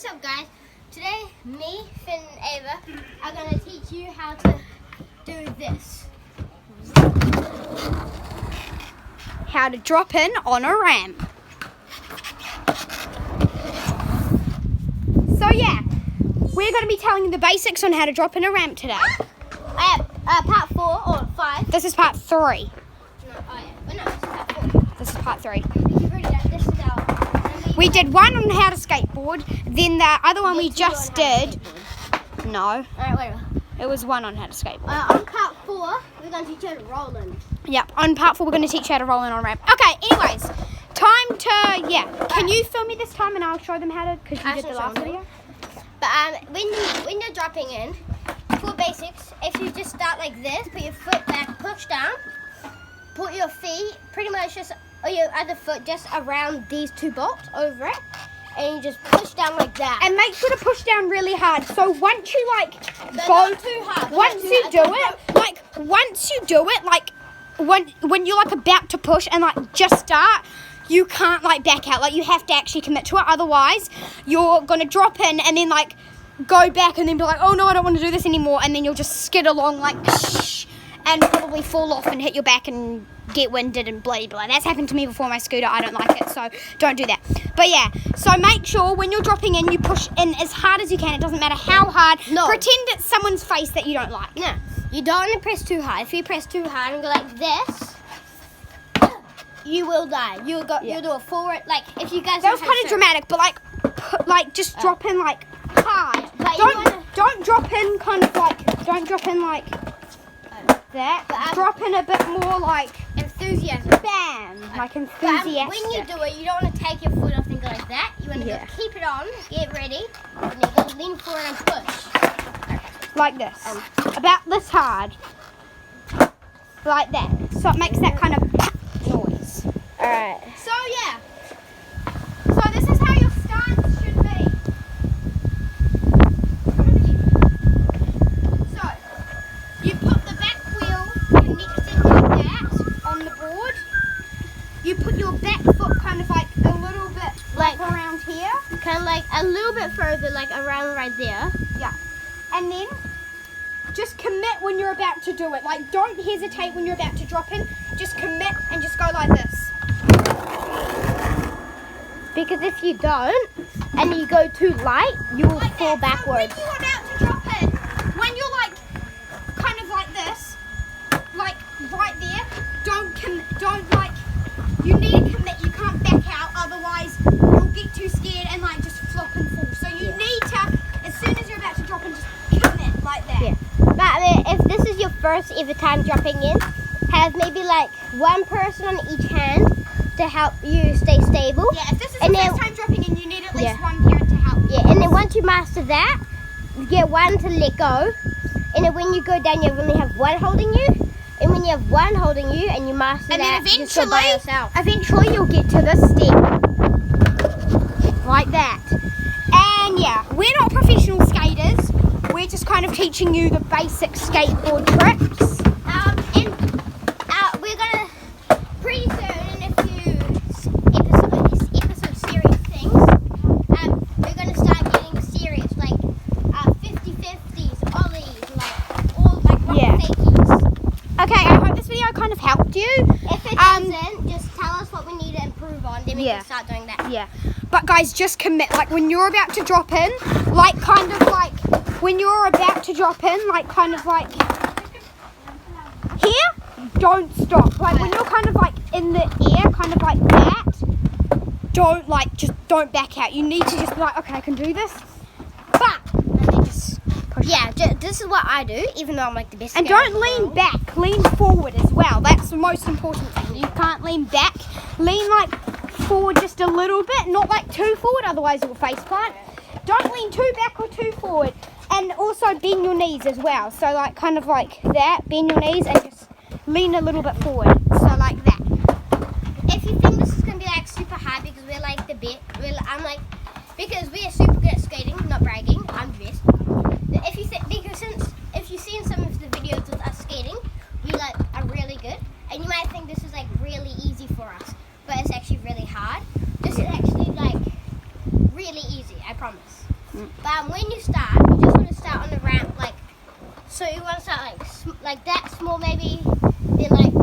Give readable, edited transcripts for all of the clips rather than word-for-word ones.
What's up, guys? Today, me, Finn, and Ava are going to teach you how to do this. How to drop in on a ramp. So yeah, we're going to be telling you the basics on how to drop in a ramp today. Part 4 or 5. This is part 3. No, this is part 4. This is part 3. You've already done this. Is our. We did one on how to skateboard, then the other one we just did. No, Alright, wait. it was one on how to skateboard. On part 4, we're going to teach you how to roll in. Yep, on part 4 we're going to teach you how to roll in on a ramp. Okay, anyways, time to, Can you film me this time and I'll show them how to, because you did the last video? But when you're dropping in, for basics, if you just start like this, put your foot back, push down, put your feet pretty much just, or your other foot just around these 2 bolts over it, and you just push down like that. And make sure to push down really hard. So once you But not too hard. once you do it, when you're like about to push and like just start, you can't like back out. Like you have to actually commit to it. Otherwise, you're gonna drop in and then like go back and then be like, oh no, I don't want to do this anymore. And then you'll just skid along like and probably fall off and hit your back and get winded and bloody blah. That's happened to me before my scooter. I don't like it, so don't do that. But yeah, so make sure when you're dropping in, you push in as hard as you can. It doesn't matter how hard. No. Pretend it's someone's face that you don't like. No, you don't want to press too hard. If you press too hard and go like this, you will die. You'll do a forward, like if you guys. That was kind of dramatic, but like just drop in like hard. But Don't drop in kind of like, don't drop in like that. Drop in a bit more like enthusiasm. Bam, like enthusiastic. When you do it, you don't want to take your foot off and go like that. You want to go keep it on, get ready, and then go lean forward and push. Like this. About this hard. Like that. So it makes that kind of noise. Alright. So yeah. So this is how your stance should be. So you put the back wheel connected like that on the board. You put your back foot kind of like a little bit like around here. Kind of like a little bit further, like around right there. Yeah. And then just commit when you're about to do it. Like don't hesitate when you're about to drop in. Just commit and just go like this. Because if you don't, and you go too light, you will Like fall that. So when backwards. you're about to drop in, when you're like kind of like this, like right there, don't like, you need to commit. You can't back out, otherwise you'll get too scared and like just flop and fall. So you need to, as soon as you're about to drop in, just commit like that. Yeah. But if this is your first ever time dropping in, have maybe like one person on each hand to help you stay stable. Yeah, if this is your first time dropping in, you need at least one parent to help you. Yeah, and then once you master that, you get one to let go. And then when you go down, you only have one holding you. And when you have one holding you and you master And that, then just go by yourself. eventually you'll get to this step. Like that. And yeah, we're not professional skaters. We're just kind of teaching you the basic skateboard tricks. We're gonna pretty soon in a few episode series things. We're gonna start getting serious, like 50-50s, ollies, like all like fakies. Okay, I hope this video kind of helped you. If it doesn't, just tell us what we need to improve on, then we can start doing that. Yeah. But guys, just commit. Like when you're about to drop in, like kind of like when you're about to drop in, like kind of like here, don't stop. Like when you're kind of like in the air, kind of like that, don't back out. You need to just be like, okay, I can do this. But and then just push. Yeah, this is what I do, even though I'm like the best. And don't lean back, lean forward as well. That's the most important thing. You can't lean back. Lean like forward just a little bit, not like too forward, otherwise you'll face plant. Don't lean too back or too forward. And also bend your knees as well. So like kind of like that, bend your knees and just lean a little bit forward. So like that. If you think this is gonna be like super hard because we're like because we are super good at skating, not bragging, I'm the best. If you've seen some of the videos of us skating, we like are really good. And you might think this is like really easy for us, but it's actually really hard. This is actually like really easy, I promise. But when you start, you just want to start on the ramp, like, so you want to start like that small maybe, then like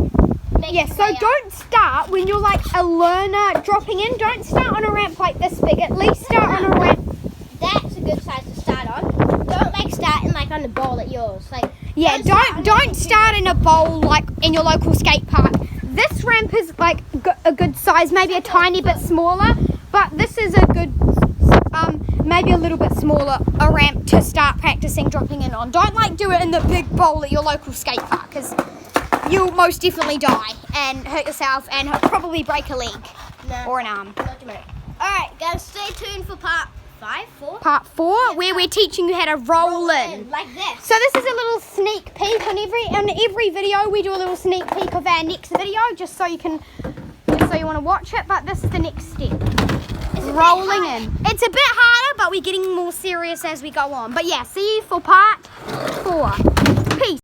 make Yeah, your so way up. don't start when you're like a learner dropping in. Don't start on a ramp like this big. At least start on a ramp. That's a good size to start on. Don't like starting like on the bowl at yours. Like Yeah, don't start in a bowl like in your local skate park. This ramp is like a good size, maybe a tiny bit smaller, but this is a good, maybe a little bit smaller, a ramp to start practicing dropping in on. Don't like do it in the big bowl at your local skate park, because you'll most definitely die and hurt yourself and probably break a leg or an arm. Alright, guys, stay tuned for part 4. Part 4, where we're teaching you how to roll in. Like this. So this is a little sneak peek on every video. We do a little sneak peek of our next video, just so you want to watch it. But this is the next step. Rolling in. It's a bit harder, but we're getting more serious as we go on. But yeah, see you for part